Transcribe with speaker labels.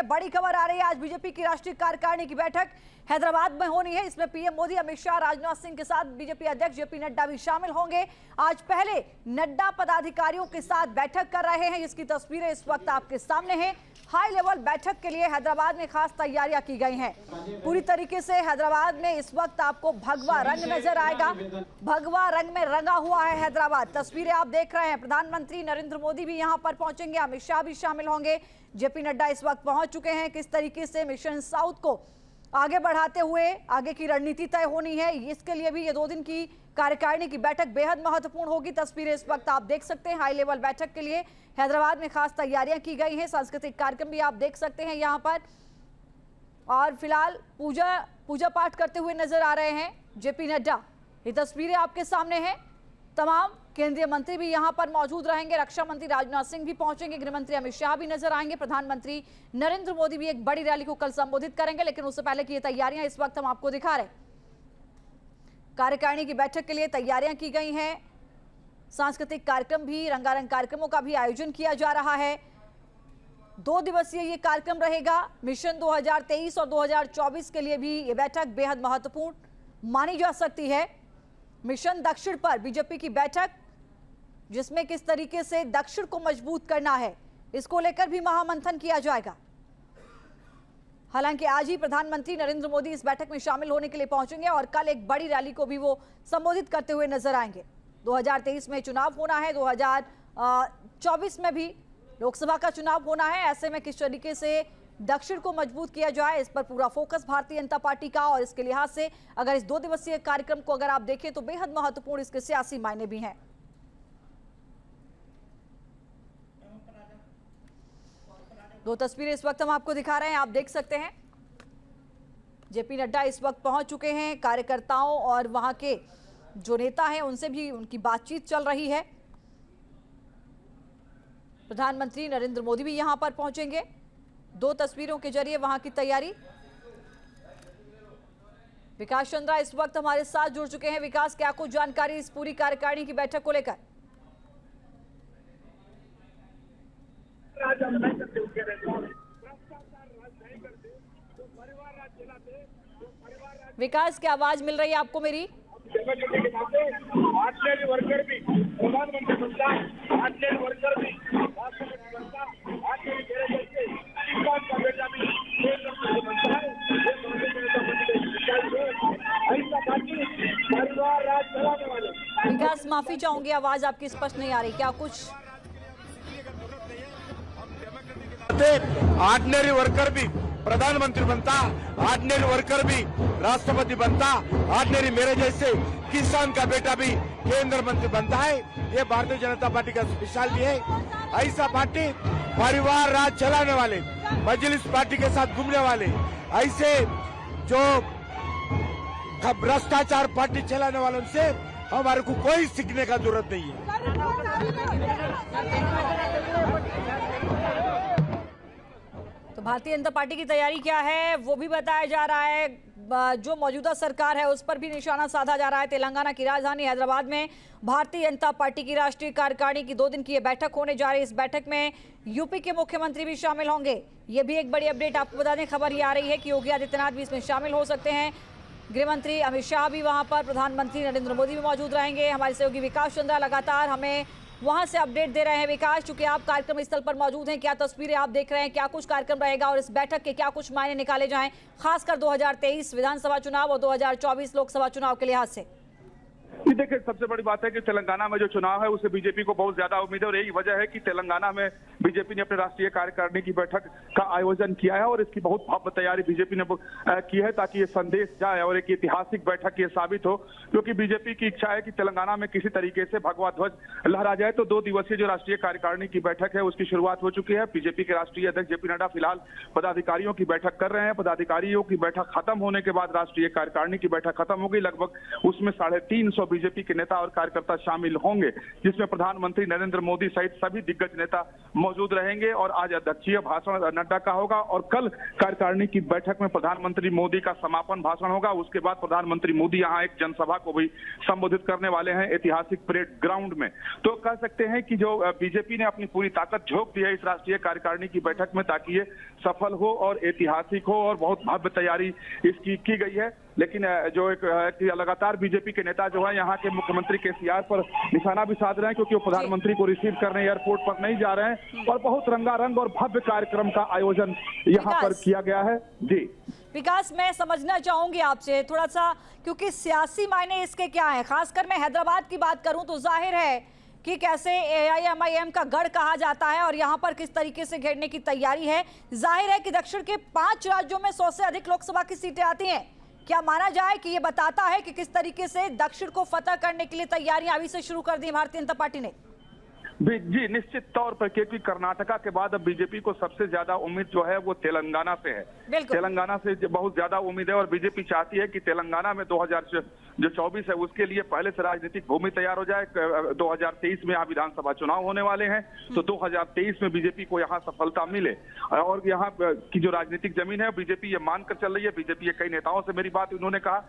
Speaker 1: बड़ी खबर आ रही है। आज बीजेपी की राष्ट्रीय कार्यकारिणी की बैठक हैदराबाद में होनी है। इसमें पीएम मोदी, अमित शाह, राजनाथ सिंह के साथ बीजेपी अध्यक्ष जेपी नड्डा भी शामिल होंगे। आज पहले नड्डा पदाधिकारियों के साथ बैठक कर रहे हैं, जिसकी तस्वीरें इस वक्त आपके सामने हैं। हाई लेवल बैठक के लिए हैदराबाद में खास तैयारियां की गई हैं। पूरी तरीके से हैदराबाद में इस वक्त आपको भगवा रंग नजर आएगा। भगवा रंग में रंगा हुआ है हैदराबाद। तस्वीरें आप देख रहे हैं। प्रधानमंत्री नरेंद्र मोदी भी यहां पर पहुंचेंगे, अमित शाह भी शामिल होंगे, जेपी नड्डा इस वक्त पहुंच चुके हैं। किस तरीके से मिशन साउथ को आगे बढ़ाते हुए आगे की रणनीति तय होनी है, इसके लिए भी ये 2 दिन की कार्यकारिणी की बैठक बेहद महत्वपूर्ण होगी। तस्वीरें इस वक्त आप देख सकते हैं। हाई लेवल बैठक के लिए हैदराबाद में खास तैयारियां की गई हैं। सांस्कृतिक कार्यक्रम भी आप देख सकते हैं यहां पर। और फिलहाल पूजा पाठ करते हुए नजर आ रहे हैं जेपी नड्डा। ये तस्वीरें आपके सामने हैं। तमाम केंद्रीय मंत्री भी यहां पर मौजूद रहेंगे। रक्षा मंत्री राजनाथ सिंह भी पहुंचेंगे, गृह मंत्री अमित शाह भी नजर आएंगे, प्रधानमंत्री नरेंद्र मोदी भी एक बड़ी रैली को कल संबोधित करेंगे। लेकिन उससे पहले की ये तैयारियां इस वक्त हम आपको दिखा रहे हैं। कार्यकारिणी की बैठक के लिए तैयारियां की गई हैं। सांस्कृतिक कार्यक्रम भी, रंगारंग कार्यक्रमों का भी आयोजन किया जा रहा है। 2 दिवसीय ये कार्यक्रम रहेगा। मिशन 2023 और 2024 के लिए भी ये बैठक बेहद महत्वपूर्ण मानी जा सकती है। मिशन दक्षिण पर बीजेपी की बैठक, जिसमें किस तरीके से दक्षिण को मजबूत करना है, इसको लेकर भी महामंथन किया जाएगा। हालांकि आज ही प्रधानमंत्री नरेंद्र मोदी इस बैठक में शामिल होने के लिए पहुंचेंगे और कल एक बड़ी रैली को भी वो संबोधित करते हुए नजर आएंगे। 2023 में चुनाव होना है, 2024 में भी लोकसभा का चुनाव होना है। ऐसे में किस तरीके से दक्षिण को मजबूत किया जाए, इस पर पूरा फोकस भारतीय जनता पार्टी का। और इसके लिहाज से अगर इस 2 दिवसीय कार्यक्रम को अगर आप देखें तो बेहद महत्वपूर्ण इसके सियासी मायने भी हैं। दो तस्वीरें इस वक्त हम आपको दिखा रहे हैं, आप देख सकते हैं। जेपी नड्डा इस वक्त पहुंच चुके हैं। कार्यकर्ताओं और वहां के जो नेता हैं उनसे भी उनकी बातचीत चल रही है। प्रधानमंत्री नरेंद्र मोदी भी यहां पर पहुंचेंगे। 2 तस्वीरों के जरिए वहां की तैयारी। विकास चंद्रा इस वक्त हमारे साथ जुड़ चुके हैं। विकास, क्या कुछ जानकारी इस पूरी कार्यकारिणी की बैठक को लेकर? विकास, क्या आवाज मिल रही है आपको मेरी?
Speaker 2: वर्कर भी प्रधानमंत्री वर्कर भी
Speaker 1: विकास, माफी चाहूंगी, आवाज आपकी स्पष्ट नहीं आ रही। क्या कुछ
Speaker 2: ऑर्डिनरी वर्कर भी प्रधानमंत्री बनता, ऑर्डिनरी वर्कर भी राष्ट्रपति बनता, ऑर्डिनरी मेरे जैसे किसान का बेटा भी केंद्र मंत्री बनता है। ये भारतीय जनता पार्टी का स्पेशलिटी है। ऐसा पार्टी परिवार राज चलाने वाले, मजलिस पार्टी के साथ घूमने वाले, ऐसे जो भ्रष्टाचार पार्टी चलाने वालों से हमारे को कोई सीखने का जरूरत नहीं है।
Speaker 1: तो भारतीय जनता पार्टी की तैयारी क्या है वो भी बताया जा रहा है। जो मौजूदा सरकार है उस पर भी निशाना साधा जा रहा है। तेलंगाना की राजधानी हैदराबाद में भारतीय जनता पार्टी की राष्ट्रीय कार्यकारिणी की 2 दिन की ये बैठक होने जा रही है। इस बैठक में यूपी के मुख्यमंत्री भी शामिल होंगे। ये भी एक बड़ी अपडेट आपको बता दें। खबर ये आ रही है कि योगी आदित्यनाथ भी इसमें शामिल हो सकते हैं। गृह मंत्री अमित शाह भी वहां पर, प्रधानमंत्री नरेंद्र मोदी भी मौजूद रहेंगे। हमारे सहयोगी विकास चंद्रा लगातार हमें वहां से अपडेट दे रहे हैं। विकास, चूंकि आप कार्यक्रम स्थल पर मौजूद हैं, क्या तस्वीरें आप देख रहे हैं, क्या कुछ कार्यक्रम रहेगा और इस बैठक के क्या कुछ मायने निकाले जाएं, खासकर 2023 विधानसभा चुनाव और 2024 लोकसभा चुनाव के लिहाज से?
Speaker 3: देखिए, सबसे बड़ी बात है कि तेलंगाना में जो चुनाव है उससे बीजेपी को बहुत ज्यादा उम्मीद है और यही वजह है कि तेलंगाना में बीजेपी ने अपने राष्ट्रीय कार्यकारिणी की बैठक का आयोजन किया है और इसकी बहुत भव्य तैयारी बीजेपी ने की है ताकि ये संदेश जाए और एक ऐतिहासिक बैठक ये साबित हो, क्योंकि बीजेपी की इच्छा है कि तेलंगाना में किसी तरीके से भगवा ध्वज लहरा जाए। तो 2 दिवसीय जो राष्ट्रीय कार्यकारिणी की बैठक है उसकी शुरुआत हो चुकी है। बीजेपी के राष्ट्रीय अध्यक्ष जेपी नड्डा फिलहाल पदाधिकारियों की बैठक कर रहे हैं। पदाधिकारियों की बैठक खत्म होने के बाद राष्ट्रीय कार्यकारिणी की बैठक खत्म होगी। लगभग उसमें 350 बीजेपी के नेता और कार्यकर्ता शामिल होंगे, जिसमें प्रधानमंत्री नरेंद्र मोदी सहित सभी दिग्गज नेता मौजूद रहेंगे। और आज अध्यक्षीय भाषण नड्डा का होगा और कल कार्यकारिणी की बैठक में प्रधानमंत्री मोदी का समापन भाषण होगा। उसके बाद प्रधानमंत्री मोदी यहाँ एक जनसभा को भी संबोधित करने वाले हैं ऐतिहासिक परेड ग्राउंड में। तो कह सकते हैं कि जो बीजेपी ने अपनी पूरी ताकत झोंक दी है इस राष्ट्रीय कार्यकारिणी की बैठक में, ताकि ये सफल हो और ऐतिहासिक हो, और बहुत भव्य तैयारी इसकी की गई है। लेकिन जो एक कि लगातार बीजेपी के नेता जो है यहाँ के मुख्यमंत्री केसीआर पर निशाना भी साध रहे हैं, क्योंकि वो प्रधानमंत्री को रिसीव करने एयरपोर्ट पर नहीं जा रहे हैं। और बहुत रंगारंग और भव्य कार्यक्रम का आयोजन यहाँ पर किया गया है। जी
Speaker 1: विकास, मैं समझना चाहूंगी आपसे थोड़ा सा, क्योंकि सियासी मायने इसके क्या है। खासकर मैं हैदराबाद की बात करूं तो जाहिर है कि कैसे AIMIM का गढ़ कहा जाता है और यहाँ पर किस तरीके से घेरने की तैयारी है। जाहिर है कि दक्षिण के 5 राज्यों में 100 से अधिक लोकसभा की सीटें आती हैं। क्या माना जाए कि ये बताता है कि किस तरीके से दक्षिण को फतह करने के लिए तैयारियां अभी से शुरू कर दी भारतीय जनता पार्टी ने?
Speaker 3: जी निश्चित तौर पर, क्योंकि कर्नाटका के बाद अब बीजेपी को सबसे ज्यादा उम्मीद जो है वो तेलंगाना से है। तेलंगाना से बहुत ज्यादा उम्मीद है और बीजेपी चाहती है कि तेलंगाना में 2024 है उसके लिए पहले से राजनीतिक भूमि तैयार हो जाए। 2023 में यहाँ विधानसभा चुनाव होने वाले हैं, तो 2023 में बीजेपी को यहाँ सफलता मिले। और यहाँ की जो राजनीतिक जमीन है बीजेपी ये मानकर चल रही है। बीजेपी के कई नेताओं से मेरी बात उन्होंने कहा